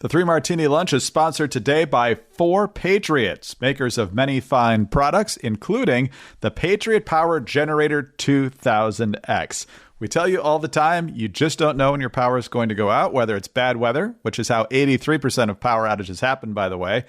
The Three Martini Lunch is sponsored today by 4 Patriots, makers of many fine products, including the Patriot Power Generator 2000X. We tell you all the time, you just don't know when your power is going to go out, whether it's bad weather, which is how 83% of power outages happen, by the way,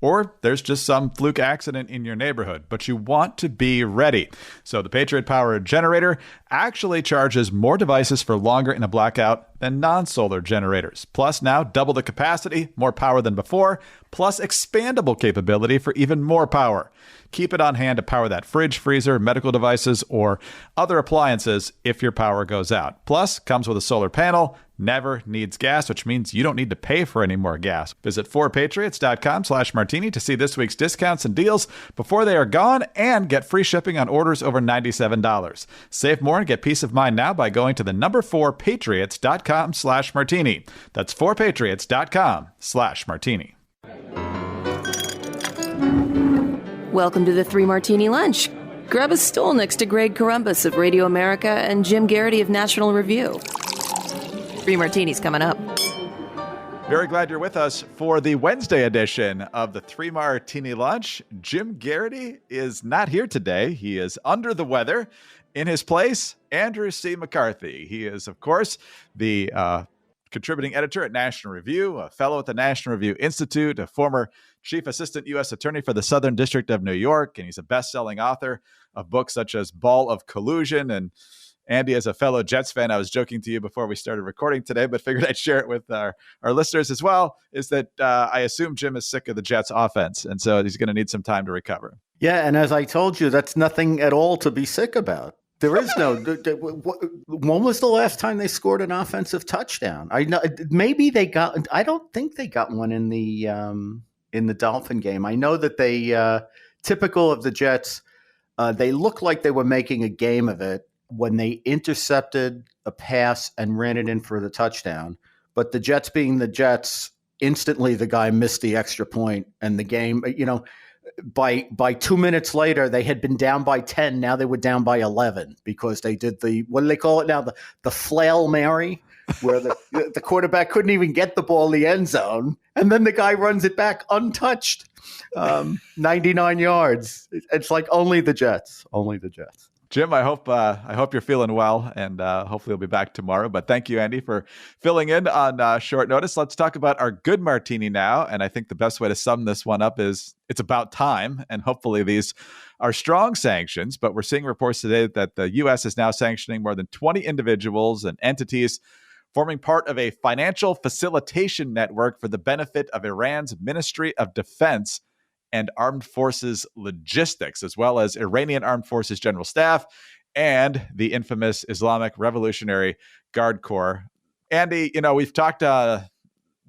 or there's just some fluke accident in your neighborhood, but you want to be ready. So the Patriot Power Generator actually charges more devices for longer in a blackout than non-solar generators. Plus now double the capacity, more power than before, plus expandable capability for even more power. Keep it on hand to power that fridge, freezer, medical devices, or other appliances if your power goes out. Plus, comes with a solar panel, never needs gas, which means you don't need to pay for any more gas. Visit 4patriots.com/martini to see this week's discounts and deals before they are gone and get free shipping on orders over $97. Save more and get peace of mind now by going to the number 4patriots.com/martini. That's 4patriots.com/martini. Welcome to the Three Martini Lunch. Grab a stool next to Greg Corombos of Radio America and Jim Geraghty of National Review. Three Martinis coming up. Very glad you're with us for the Wednesday edition of the Three Martini Lunch. Jim Geraghty is not here today. He is under the weather. In his place, Andrew C. McCarthy. He is, of course, the contributing editor at National Review, a fellow at the National Review Institute, a former chief assistant U.S. attorney for the Southern District of New York, and he's a best-selling author of books such as Ball of Collusion. And Andy, as a fellow Jets fan, I was joking to you before we started recording today, but figured I'd share it with our listeners as well, is that I assume Jim is sick of the Jets offense, and so he's going to need some time to recover. Yeah, and as I told you, that's nothing at all to be sick about. There is no. When was the last time they scored an offensive touchdown? I know maybe they got. I don't think they got one in the Dolphin game. I know that they, typical of the Jets, they looked like they were making a game of it when they intercepted a pass and ran it in for the touchdown. But the Jets, being the Jets, instantly the guy missed the extra point, and the game. By 2 minutes later, they had been down by 10. Now they were down by 11 because they did the, what do they call it now? The flail Mary, where the quarterback couldn't even get the ball in the end zone. And then the guy runs it back untouched, 99 yards. It's like only the Jets. Jim, I hope you're feeling well, and hopefully you'll be back tomorrow. But thank you, Andy, for filling in on short notice. Let's talk about our good martini now. And I think the best way to sum this one up is it's about time. And hopefully these are strong sanctions. But we're seeing reports today that the U.S. is now sanctioning more than 20 individuals and entities forming part of a financial facilitation network for the benefit of Iran's Ministry of Defense and Armed Forces Logistics, as well as Iranian Armed Forces General Staff and the infamous Islamic Revolutionary Guard Corps. Andy, we've talked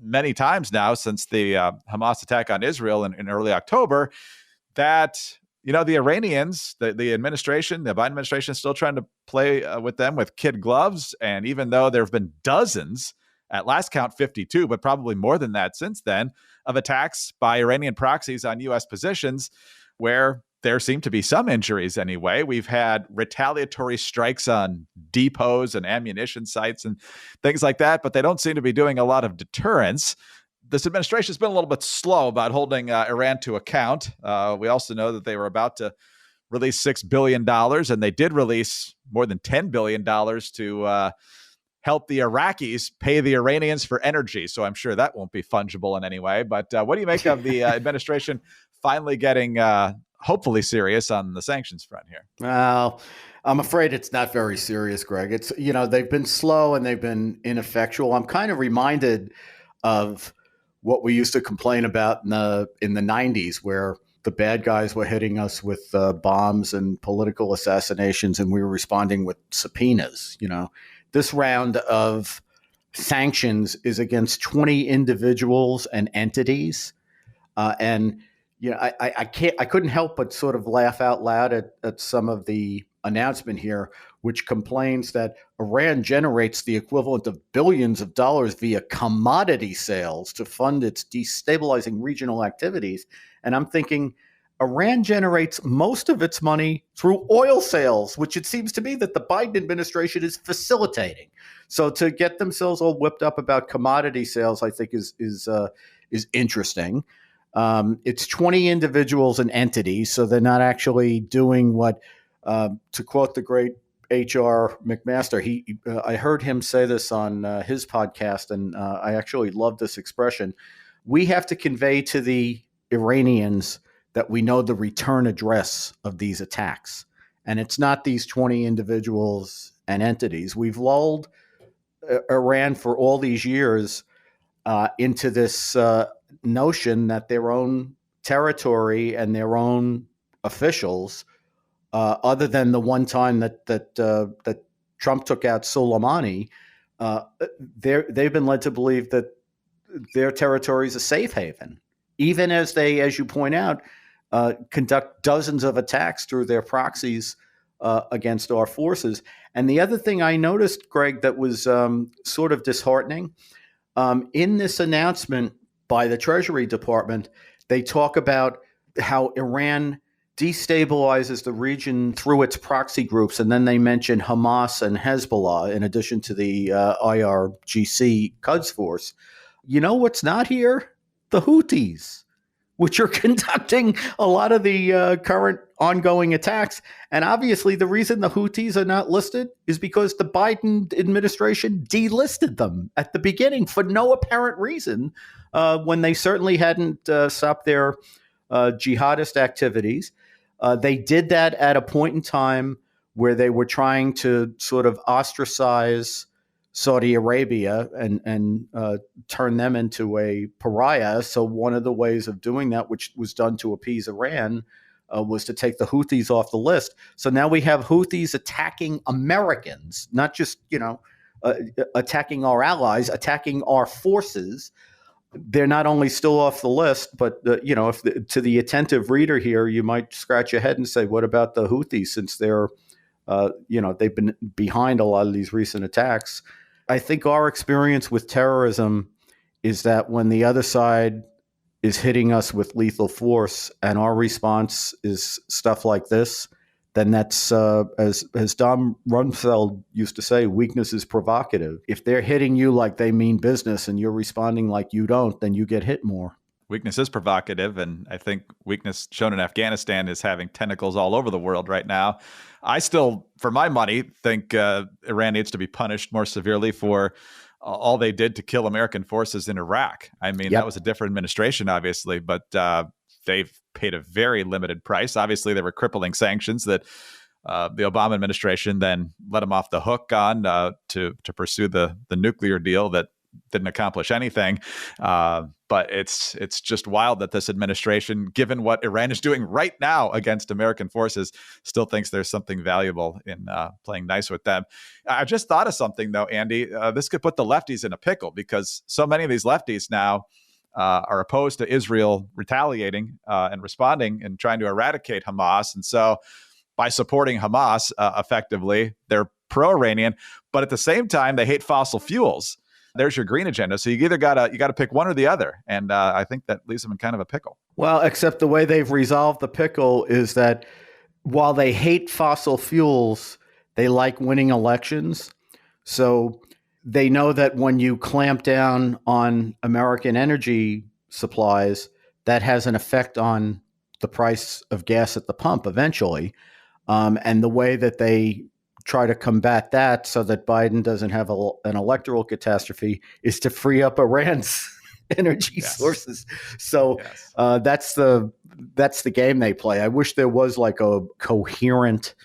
many times now since the Hamas attack on Israel in early October that, the Iranians, the administration, the Biden administration is still trying to play with them with kid gloves. And even though there have been dozens, at last count 52, but probably more than that since then, of attacks by Iranian proxies on U.S. positions where there seem to be some injuries anyway. We've had retaliatory strikes on depots and ammunition sites and things like that, but they don't seem to be doing a lot of deterrence. This administration has been a little bit slow about holding Iran to account. We also know that they were about to release $6 billion, and they did release more than $10 billion to help the Iraqis pay the Iranians for energy. So I'm sure that won't be fungible in any way. But what do you make of the administration finally getting hopefully serious on the sanctions front here? Well, I'm afraid it's not very serious, Greg. It's, they've been slow and they've been ineffectual. I'm kind of reminded of what we used to complain about in the 90s, where the bad guys were hitting us with bombs and political assassinations, and we were responding with subpoenas. This round of sanctions is against 20 individuals and entities. I couldn't help but sort of laugh out loud at some of the announcement here, which complains that Iran generates the equivalent of billions of dollars via commodity sales to fund its destabilizing regional activities. And I'm thinking, Iran generates most of its money through oil sales, which it seems to me that the Biden administration is facilitating. So to get themselves all whipped up about commodity sales, I think is interesting. It's 20 individuals and entities, so they're not actually doing what, to quote the great H.R. McMaster, I heard him say this on his podcast, and I actually love this expression. We have to convey to the Iranians that we know the return address of these attacks. And it's not these 20 individuals and entities. We've lulled Iran for all these years into this notion that their own territory and their own officials, other than the one time that Trump took out Soleimani, they've been led to believe that their territory is a safe haven, even as they, as you point out, conduct dozens of attacks through their proxies against our forces. And the other thing I noticed, Greg, that was sort of disheartening, in this announcement by the Treasury Department, they talk about how Iran destabilizes the region through its proxy groups, and then they mention Hamas and Hezbollah in addition to the IRGC Quds force. You know what's not here? The Houthis, which are conducting a lot of the current ongoing attacks. And obviously the reason the Houthis are not listed is because the Biden administration delisted them at the beginning for no apparent reason, when they certainly hadn't stopped their jihadist activities. They did that at a point in time where they were trying to sort of ostracize Saudi Arabia and turn them into a pariah. So one of the ways of doing that, which was done to appease Iran, was to take the Houthis off the list. So now we have Houthis attacking Americans, not just, attacking our allies, attacking our forces. They're not only still off the list, but to the attentive reader here, you might scratch your head and say, "What about the Houthis?" Since they're, they've been behind a lot of these recent attacks. I think our experience with terrorism is that when the other side is hitting us with lethal force, and our response is stuff like this, then that's, as Don Rumsfeld used to say, weakness is provocative. If they're hitting you like they mean business and you're responding like you don't, then you get hit more. Weakness is provocative, and I think weakness shown in Afghanistan is having tentacles all over the world right now. I still, for my money, think Iran needs to be punished more severely for all they did to kill American forces in Iraq. I mean, That was a different administration, obviously, but they've paid a very limited price. Obviously, there were crippling sanctions that the Obama administration then let them off the hook on to pursue the nuclear deal that didn't accomplish anything. But it's just wild that this administration, given what Iran is doing right now against American forces, still thinks there's something valuable in playing nice with them. I just thought of something, though, Andy. This could put the lefties in a pickle, because so many of these lefties now are opposed to Israel retaliating and responding and trying to eradicate Hamas. And so by supporting Hamas effectively, they're pro-Iranian, but at the same time, they hate fossil fuels. There's your green agenda. So you either gotta pick one or the other. And I think that leaves them in kind of a pickle. Well, except the way they've resolved the pickle is that while they hate fossil fuels, they like winning elections. So they know that when you clamp down on American energy supplies, that has an effect on the price of gas at the pump eventually. And the way that they try to combat that so that Biden doesn't have an electoral catastrophe is to free up Iran's energy sources. So that's the game they play. I wish there was like a coherent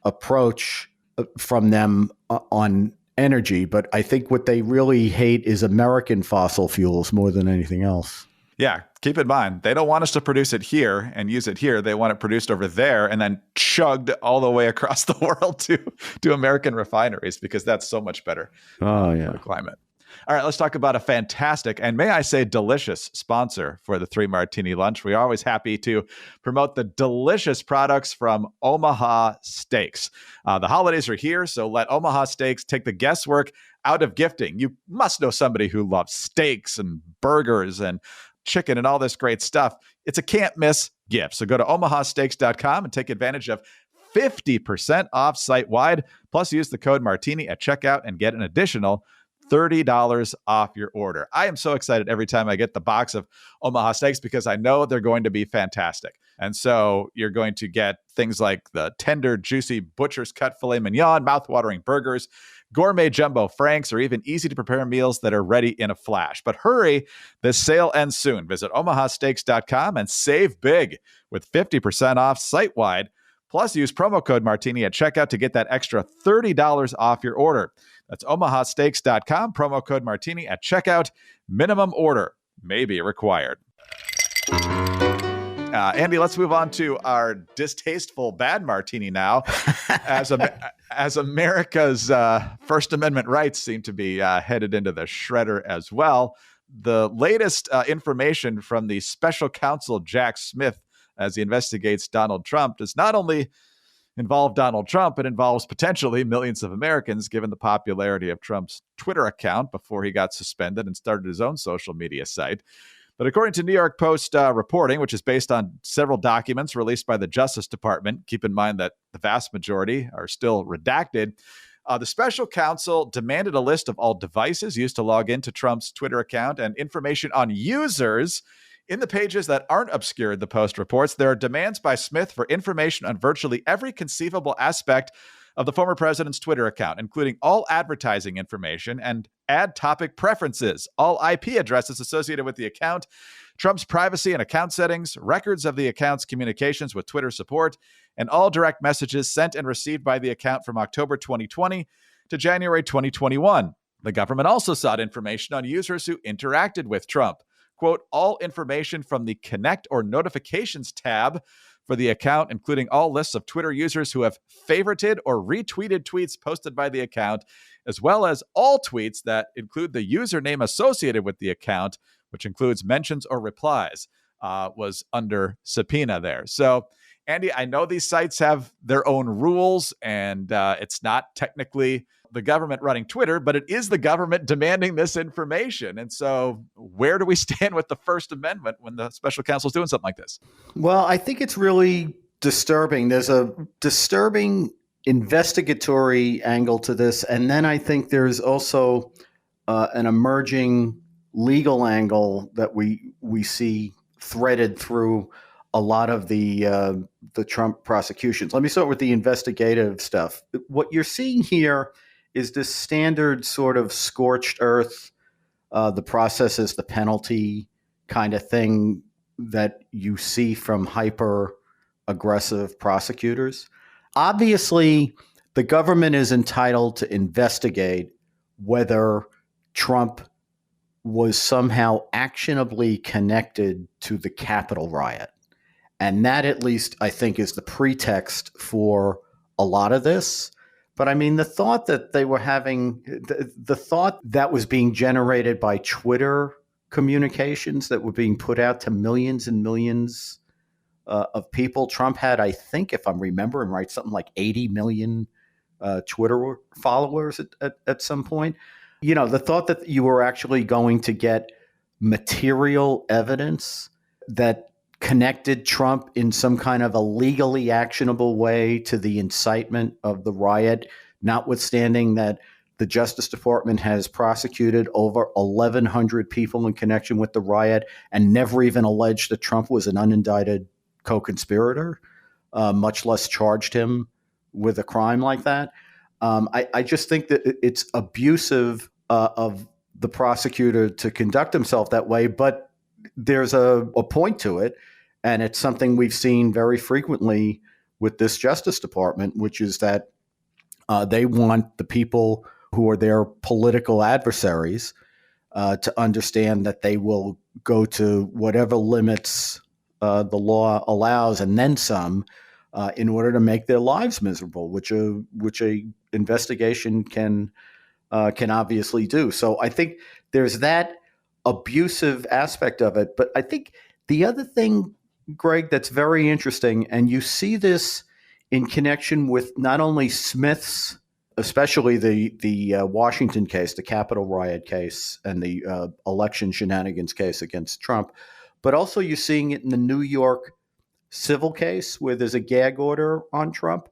approach from them on energy, but I think what they really hate is American fossil fuels more than anything else. Yeah, keep in mind, they don't want us to produce it here and use it here. They want it produced over there and then chugged all the way across the world to American refineries, because that's so much better for the climate. All right, let's talk about a fantastic and, may I say, delicious sponsor for the Three Martini Lunch. We're always happy to promote the delicious products from Omaha Steaks. The holidays are here, so let Omaha Steaks take the guesswork out of gifting. You must know somebody who loves steaks and burgers and chicken and all this great stuff. It's a can't miss gift. So go to omahasteaks.com and take advantage of 50% off site-wide. Plus, use the code Martini at checkout and get an additional $30 off your order. I am so excited every time I get the box of Omaha Steaks because I know they're going to be fantastic. And so you're going to get things like the tender, juicy butcher's cut filet mignon, mouth-watering burgers, gourmet jumbo franks, or even easy-to-prepare meals that are ready in a flash. But hurry, this sale ends soon. Visit omahasteaks.com and save big with 50% off site-wide. Plus, use promo code Martini at checkout to get that extra $30 off your order. That's omahasteaks.com, promo code Martini at checkout. Minimum order may be required. Andy, let's move on to our distasteful bad martini now. As America's First Amendment rights seem to be headed into the shredder as well. The latest information from the special counsel, Jack Smith, as he investigates Donald Trump, does not only involve Donald Trump, it involves potentially millions of Americans, given the popularity of Trump's Twitter account before he got suspended and started his own social media site. But according to New York Post reporting, which is based on several documents released by the Justice Department, keep in mind that the vast majority are still redacted, the special counsel demanded a list of all devices used to log into Trump's Twitter account and information on users in the pages that aren't obscured, the Post reports. There are demands by Smith for information on virtually every conceivable aspect of the former president's Twitter account, including all advertising information and ad topic preferences, all IP addresses associated with the account, Trump's privacy and account settings, records of the account's communications with Twitter support, and all direct messages sent and received by the account from October 2020 to January 2021. The government also sought information on users who interacted with Trump. Quote, all information from the Connect or Notifications tab for the account, including all lists of Twitter users who have favorited or retweeted tweets posted by the account, as well as all tweets that include the username associated with the account, which includes mentions or replies, was under subpoena there. So, Andy, I know these sites have their own rules, and it's not technically the government running Twitter, but it is the government demanding this information. And so where do we stand with the First Amendment when the special counsel is doing something like this? Well, I think it's really disturbing. There's a disturbing investigatory angle to this. And then I think there's also an emerging legal angle that we see threaded through a lot of the Trump prosecutions. Let me start with the investigative stuff. What you're seeing here is this standard sort of scorched earth, the process is the penalty kind of thing that you see from hyper aggressive prosecutors. Obviously, the government is entitled to investigate whether Trump was somehow actionably connected to the Capitol riot. And that, at least, I think, is the pretext for a lot of this. But I mean, the thought that they were having, the thought that was being generated by Twitter communications that were being put out to millions and millions of people. Trump had, I think, if I'm remembering right, something like 80 million Twitter followers at some point. You know, the thought that you were actually going to get material evidence that connected Trump in some kind of a legally actionable way to the incitement of the riot, notwithstanding that the Justice Department has prosecuted over 1,100 people in connection with the riot and never even alleged that Trump was an unindicted co-conspirator, much less charged him with a crime like that. I just think that it's abusive of the prosecutor to conduct himself that way, but there's a point to it, and it's something we've seen very frequently with this Justice Department, which is that they want the people who are their political adversaries to understand that they will go to whatever limits the law allows and then some in order to make their lives miserable, which a investigation can obviously do. So I think there's that abusive aspect of it. But I think the other thing, Greg, that's very interesting, and you see this in connection with not only Smith's, especially the Washington case, the Capitol riot case, and the election shenanigans case against Trump, but also you're seeing it in the New York civil case where there's a gag order on Trump.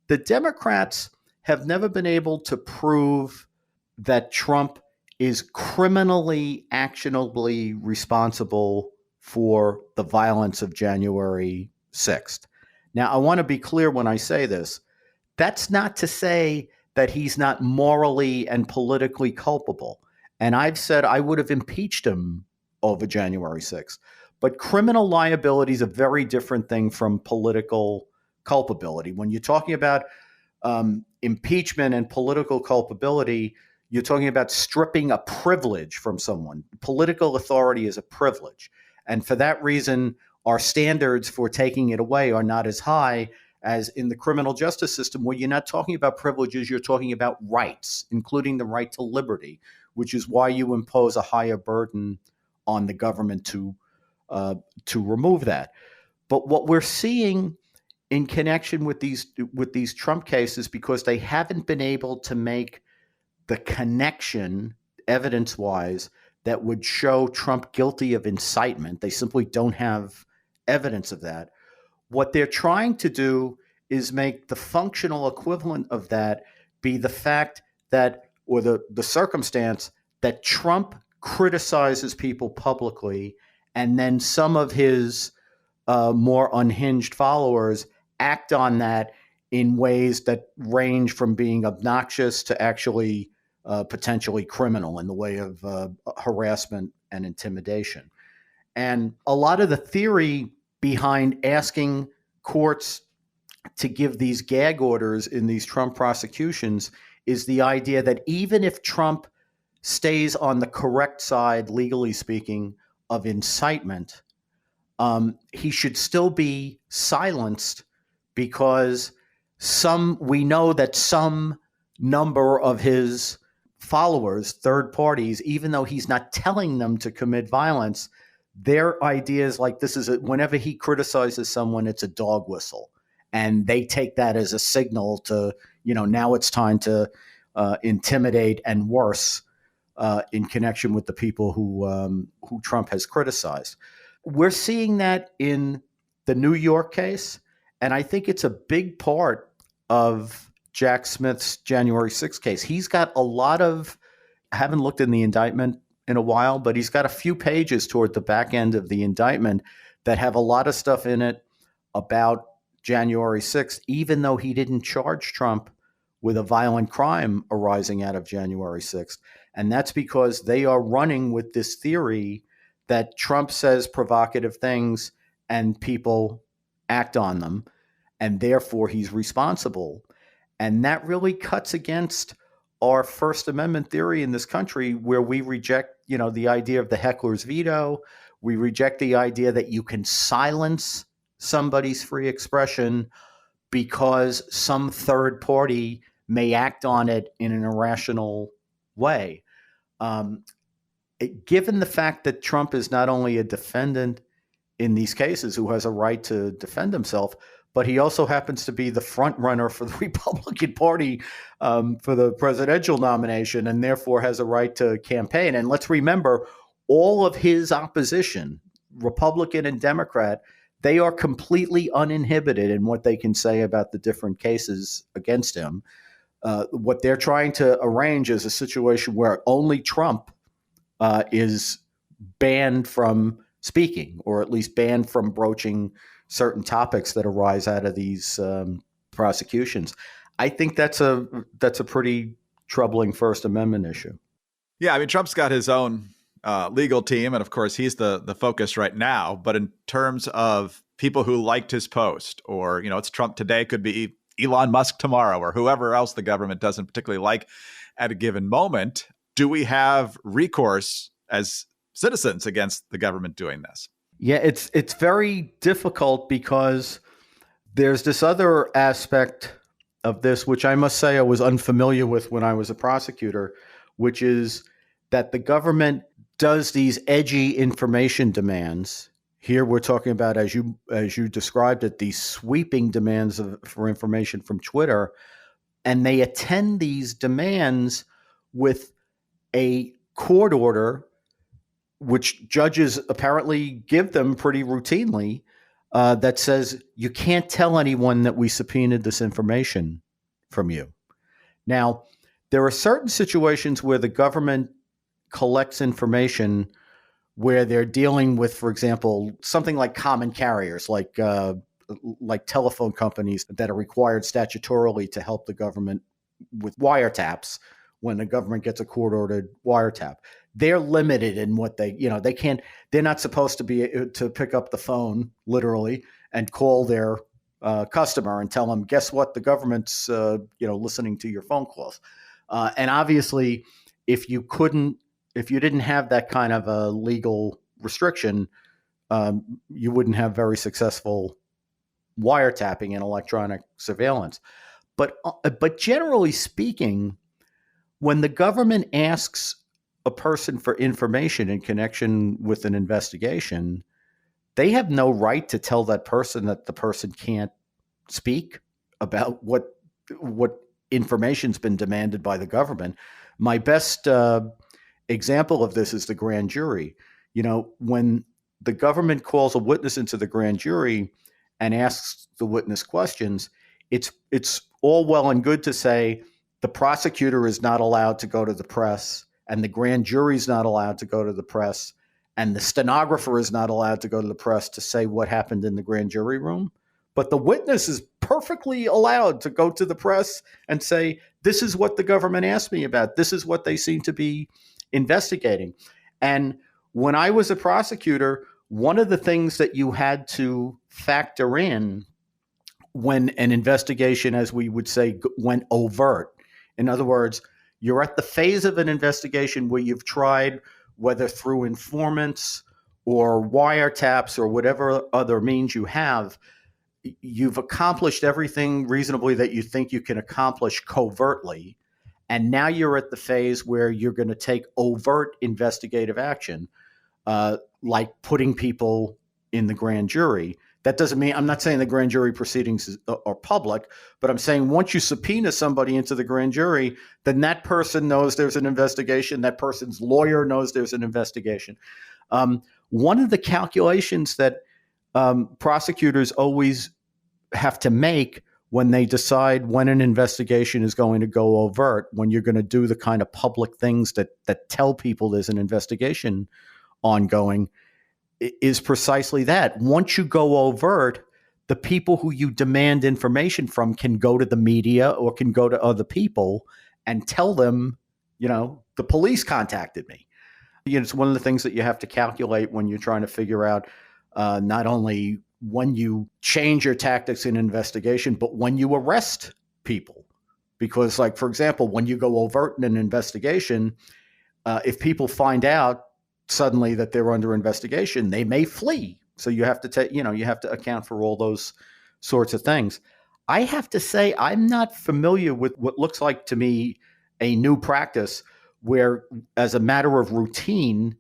The Democrats have never been able to prove that Trump is criminally actionably responsible for the violence of January 6th. Now, I want to be clear when I say this. That's not to say that he's not morally and politically culpable. And I've said I would have impeached him over January 6th. But criminal liability is a very different thing from political culpability. When you're talking about impeachment and political culpability, you're talking about stripping a privilege from someone. Political authority is a privilege. And for that reason, our standards for taking it away are not as high as in the criminal justice system, where you're not talking about privileges, you're talking about rights, including the right to liberty, which is why you impose a higher burden on the government to remove that. But what we're seeing in connection with these Trump cases, because they haven't been able to make the connection evidence-wise that would show Trump guilty of incitement, they simply don't have evidence of that. What they're trying to do is make the functional equivalent of that be the fact that, or the circumstance that Trump criticizes people publicly, and then some of his more unhinged followers act on that in ways that range from being obnoxious to actually potentially criminal in the way of harassment and intimidation. And a lot of the theory behind asking courts to give these gag orders in these Trump prosecutions is the idea that even if Trump stays on the correct side, legally speaking, of incitement, he should still be silenced because we know that some number of his followers, third parties, even though he's not telling them to commit violence, their ideas like this is whenever he criticizes someone, it's a dog whistle. And they take that as a signal to, now it's time to intimidate and worse in connection with the people who Trump has criticized. We're seeing that in the New York case. And I think it's a big part of Jack Smith's January 6th case. He's got a lot of, I haven't looked in the indictment in a while, but he's got a few pages toward the back end of the indictment that have a lot of stuff in it about January 6th, even though he didn't charge Trump with a violent crime arising out of January 6th. And that's because they are running with this theory that Trump says provocative things and people act on them, and therefore he's responsible. And that really cuts against our First Amendment theory in this country, where we reject, the idea of the heckler's veto. We reject the idea that you can silence somebody's free expression because some third party may act on it in an irrational way. Given the fact that Trump is not only a defendant in these cases who has a right to defend himself, but he also happens to be the front runner for the Republican Party for the presidential nomination, and therefore has a right to campaign. And let's remember, all of his opposition, Republican and Democrat, they are completely uninhibited in what they can say about the different cases against him. What they're trying to arrange is a situation where only Trump is banned from speaking, or at least banned from broaching certain topics that arise out of these prosecutions. I think that's a pretty troubling First Amendment issue. Yeah, I mean, Trump's got his own legal team, and of course, he's the focus right now. But in terms of people who liked his post, or it's Trump today, could be Elon Musk tomorrow, or whoever else the government doesn't particularly like at a given moment, do we have recourse as citizens against the government doing this? Yeah, it's very difficult because there's this other aspect of this, which I must say I was unfamiliar with when I was a prosecutor, which is that the government does these edgy information demands. Here we're talking about, as you described it, these sweeping demands for information from Twitter, and they attend these demands with a court order, which judges apparently give them pretty routinely, that says you can't tell anyone that we subpoenaed this information from you. Now, there are certain situations where the government collects information where they're dealing with, for example, something like common carriers, like telephone companies that are required statutorily to help the government with wiretaps. When the government gets a court-ordered wiretap, they're limited in what they can't. They're not supposed to be to pick up the phone literally and call their customer and tell them, guess what, the government's listening to your phone calls. And obviously, if you didn't have that kind of a legal restriction, you wouldn't have very successful wiretapping and electronic surveillance. But generally speaking, when the government asks a person for information in connection with an investigation, they have no right to tell that person that the person can't speak about what information's been demanded by the government. My best example of this is the grand jury. When the government calls a witness into the grand jury and asks the witness questions, it's all well and good to say the prosecutor is not allowed to go to the press, and the grand jury is not allowed to go to the press, and the stenographer is not allowed to go to the press to say what happened in the grand jury room. But the witness is perfectly allowed to go to the press and say, this is what the government asked me about. This is what they seem to be investigating. And when I was a prosecutor, one of the things that you had to factor in when an investigation, as we would say, went overt. In other words, you're at the phase of an investigation where you've tried, whether through informants or wiretaps or whatever other means you have, you've accomplished everything reasonably that you think you can accomplish covertly. And now you're at the phase where you're going to take overt investigative action, like putting people in the grand jury. That doesn't mean, I'm not saying the grand jury proceedings are public, but I'm saying once you subpoena somebody into the grand jury, then that person knows there's an investigation. That person's lawyer knows there's an investigation. One of the calculations that prosecutors always have to make when they decide when an investigation is going to go overt, when you're going to do the kind of public things that tell people there's an investigation ongoing, is precisely that. Once you go overt, the people who you demand information from can go to the media or can go to other people and tell them, the police contacted me. It's one of the things that you have to calculate when you're trying to figure out not only when you change your tactics in investigation, but when you arrest people. Because, like, for example, when you go overt in an investigation, if people find out suddenly that they're under investigation, they may flee. So you have to you have to account for all those sorts of things. I have to say, I'm not familiar with what looks like to me a new practice where, as a matter of routine,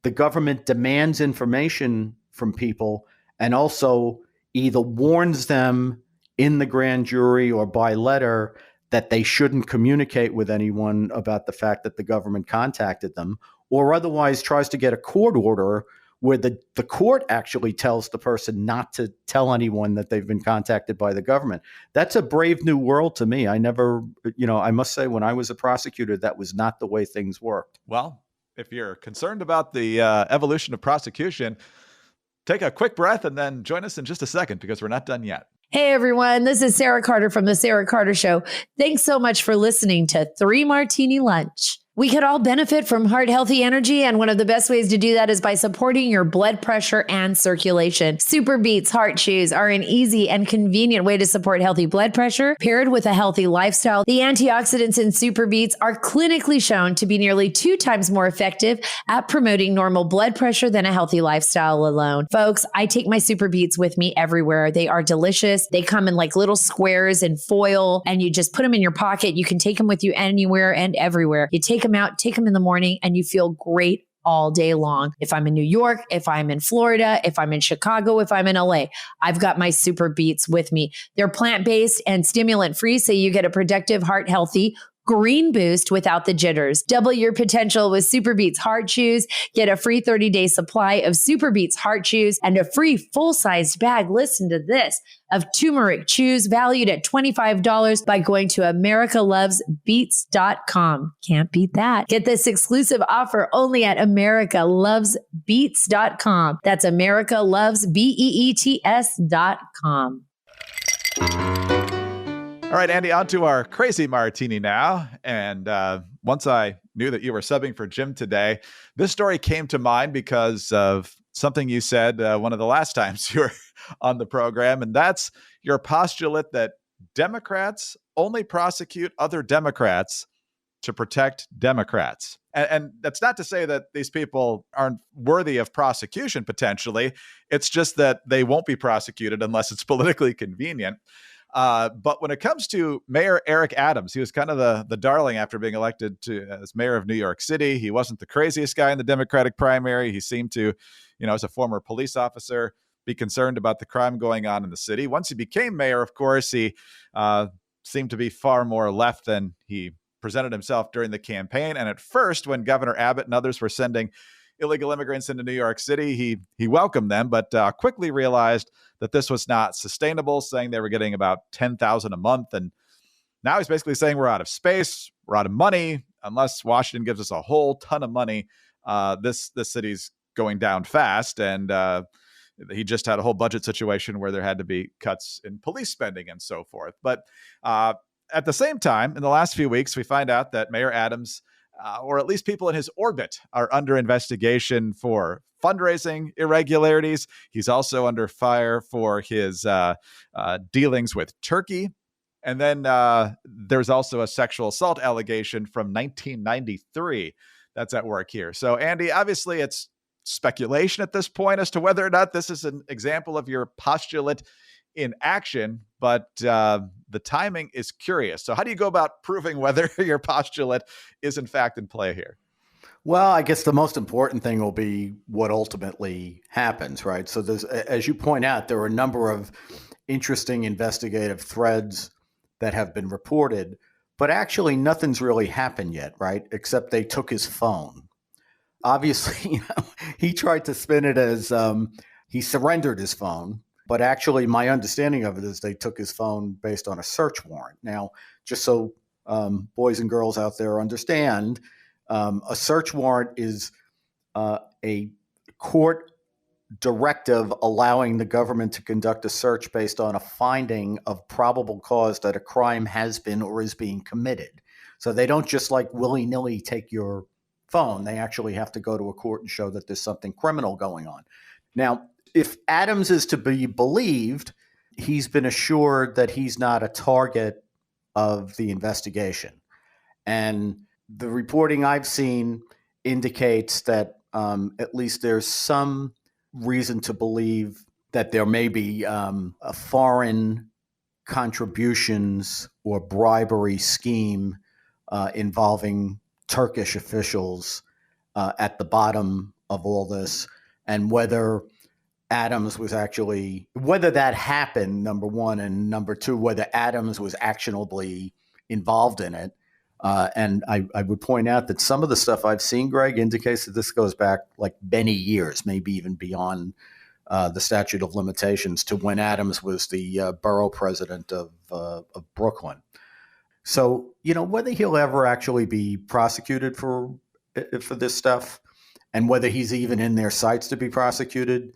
the government demands information from people and also either warns them in the grand jury or by letter that they shouldn't communicate with anyone about the fact that the government contacted them, or otherwise tries to get a court order where the court actually tells the person not to tell anyone that they've been contacted by the government. That's a brave new world to me. I must say, when I was a prosecutor, that was not the way things worked. Well, if you're concerned about the evolution of prosecution, take a quick breath and then join us in just a second, because we're not done yet. Hey, everyone. This is Sarah Carter from The Sarah Carter Show. Thanks so much for listening to 3 Martini Lunch. We could all benefit from heart healthy energy, and one of the best ways to do that is by supporting your blood pressure and circulation. Super Beets Heart Chews are an easy and convenient way to support healthy blood pressure paired with a healthy lifestyle. The antioxidants in Super Beets are clinically shown to be nearly 2 times more effective at promoting normal blood pressure than a healthy lifestyle alone. Folks, I take my Super Beets with me everywhere. They are delicious. They come in like little squares in foil, and you just put them in your pocket. You can take them with you anywhere and everywhere. You take them out, take them in the morning, and you feel great all day long. If I'm in New York, if I'm in Florida, if I'm in Chicago, if I'm in LA, I've got my Super Beets with me. They're plant-based and stimulant-free, so you get a productive, heart-healthy, green boost without the jitters. Double your potential with Super Beets Heart Chews. Get a free 30-day supply of Super Beets Heart Chews and a free full-sized bag, listen to this, of turmeric chews valued at $25 by going to americalovesbeets.com. Can't beat that. Get this exclusive offer only at americalovesbeets.com. That's americalovesbeets.com. All right, Andy, on to our crazy martini now. And once I knew that you were subbing for Jim today, this story came to mind because of something you said one of the last times you were on the program, and that's your postulate that Democrats only prosecute other Democrats to protect Democrats. And that's not to say that these people aren't worthy of prosecution potentially. It's just that they won't be prosecuted unless it's politically convenient. But when it comes to Mayor Eric Adams, he was kind of the darling after being elected as mayor of New York City. He wasn't the craziest guy in the Democratic primary. He seemed to, as a former police officer, be concerned about the crime going on in the city. Once he became mayor, of course, he seemed to be far more left than he presented himself during the campaign. And at first, when Governor Abbott and others were sending illegal immigrants into New York City, he welcomed them, but quickly realized that this was not sustainable, saying they were getting about $10,000 a month. And now he's basically saying we're out of space, we're out of money. Unless Washington gives us a whole ton of money, this city's going down fast. And he just had a whole budget situation where there had to be cuts in police spending and so forth. But at the same time, in the last few weeks, we find out that Mayor Adams, or at least people in his orbit, are under investigation for fundraising irregularities. He's also under fire for his dealings with Turkey. And then there's also a sexual assault allegation from 1993 that's at work here. So, Andy, obviously it's speculation at this point as to whether or not this is an example of your postulate in action, but the timing is curious. So how do you go about proving whether your postulate is in fact in play here? Well, I guess the most important thing will be what ultimately happens, right? So there's, as you point out, there are a number of interesting investigative threads that have been reported, but actually nothing's really happened yet, right? Except they took his phone. Obviously, he tried to spin it as he surrendered his phone. But actually, my understanding of it is they took his phone based on a search warrant. Now, just so boys and girls out there understand, a search warrant is a court directive allowing the government to conduct a search based on a finding of probable cause that a crime has been or is being committed. So they don't just like willy-nilly take your phone. They actually have to go to a court and show that there's something criminal going on. Now, if Adams is to be believed, he's been assured that he's not a target of the investigation. And the reporting I've seen indicates that at least there's some reason to believe that there may be a foreign contributions or bribery scheme involving Turkish officials at the bottom of all this, and whether Adams was actually, whether that happened, number one, and number two, whether Adams was actionably involved in it. And I would point out that some of the stuff I've seen, Greg, indicates that this goes back like many years, maybe even beyond the statute of limitations, to when Adams was the borough president of Brooklyn. So, whether he'll ever actually be prosecuted for this stuff and whether he's even in their sights to be prosecuted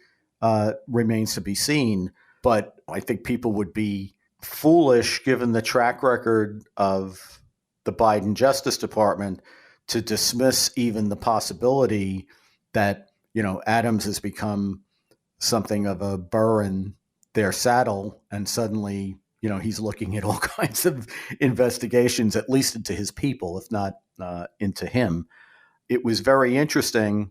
remains to be seen. But I think people would be foolish, given the track record of the Biden Justice Department, to dismiss even the possibility that, Adams has become something of a burr in their saddle, and suddenly, he's looking at all kinds of investigations, at least into his people, if not into him. It was very interesting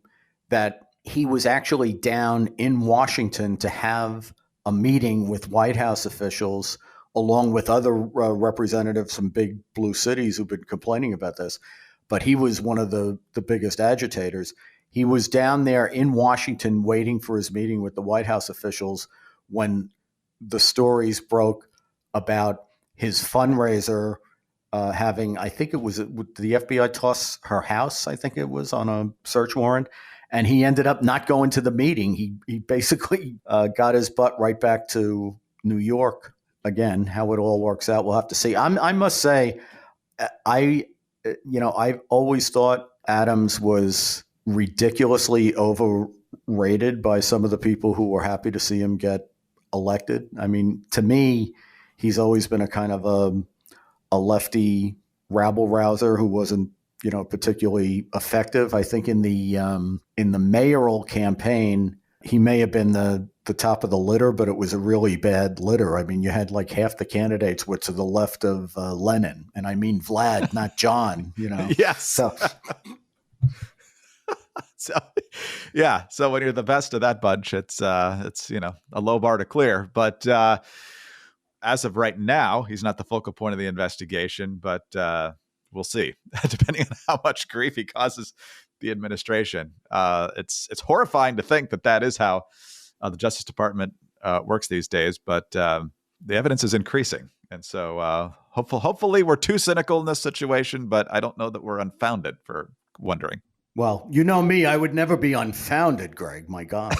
that he was actually down in Washington to have a meeting with White House officials, along with other representatives from big blue cities who've been complaining about this. But he was one of the biggest agitators. He was down there in Washington waiting for his meeting with the White House officials when the stories broke about his fundraiser having, I think it was the FBI toss her house, I think it was, on a search warrant. And he ended up not going to the meeting. He basically got his butt right back to New York again. How it all works out, we'll have to see. I must say, I've always thought Adams was ridiculously overrated by some of the people who were happy to see him get elected. I mean, to me, he's always been a kind of a lefty rabble rouser who wasn't, particularly effective. I think in the mayoral campaign, he may have been the top of the litter, but it was a really bad litter. I mean, you had like half the candidates were to the left of Lenin, and I mean Vlad, not John. Yes. So So when you're the best of that bunch, it's a low bar to clear. But as of right now, he's not the focal point of the investigation. But we'll see, depending on how much grief he causes the administration. It's horrifying to think that is how the Justice Department works these days. But the evidence is increasing, and so hopefully we're too cynical in this situation. But I don't know that we're unfounded for wondering. Well, you know me, I would never be unfounded, Greg. My God.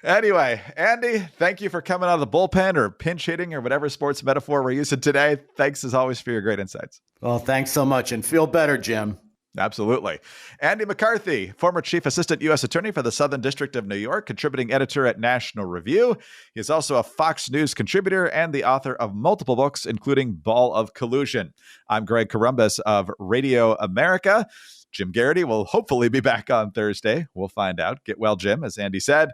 Anyway, Andy, thank you for coming out of the bullpen or pinch hitting or whatever sports metaphor we're using today. Thanks as always for your great insights. Well, thanks so much, and feel better, Jim. Absolutely. Andy McCarthy, former Chief Assistant U.S. Attorney for the Southern District of New York, contributing editor at National Review. He is also a Fox News contributor and the author of multiple books, including Ball of Collusion. I'm Greg Corombos of Radio America. Jim Geraghty will hopefully be back on Thursday. We'll find out. Get well, Jim, as Andy said.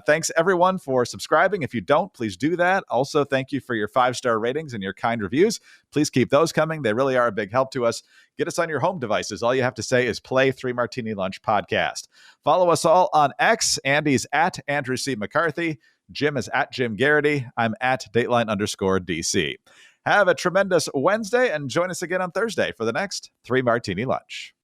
Thanks, everyone, for subscribing. If you don't, please do that. Also, thank you for your 5-star ratings and your kind reviews. Please keep those coming. They really are a big help to us. Get us on your home devices. All you have to say is play 3 Martini Lunch podcast. Follow us all on X. Andy's at Andrew C. McCarthy. Jim is at Jim Geraghty. I'm at Dateline_DC. Have a tremendous Wednesday and join us again on Thursday for the next 3 Martini Lunch.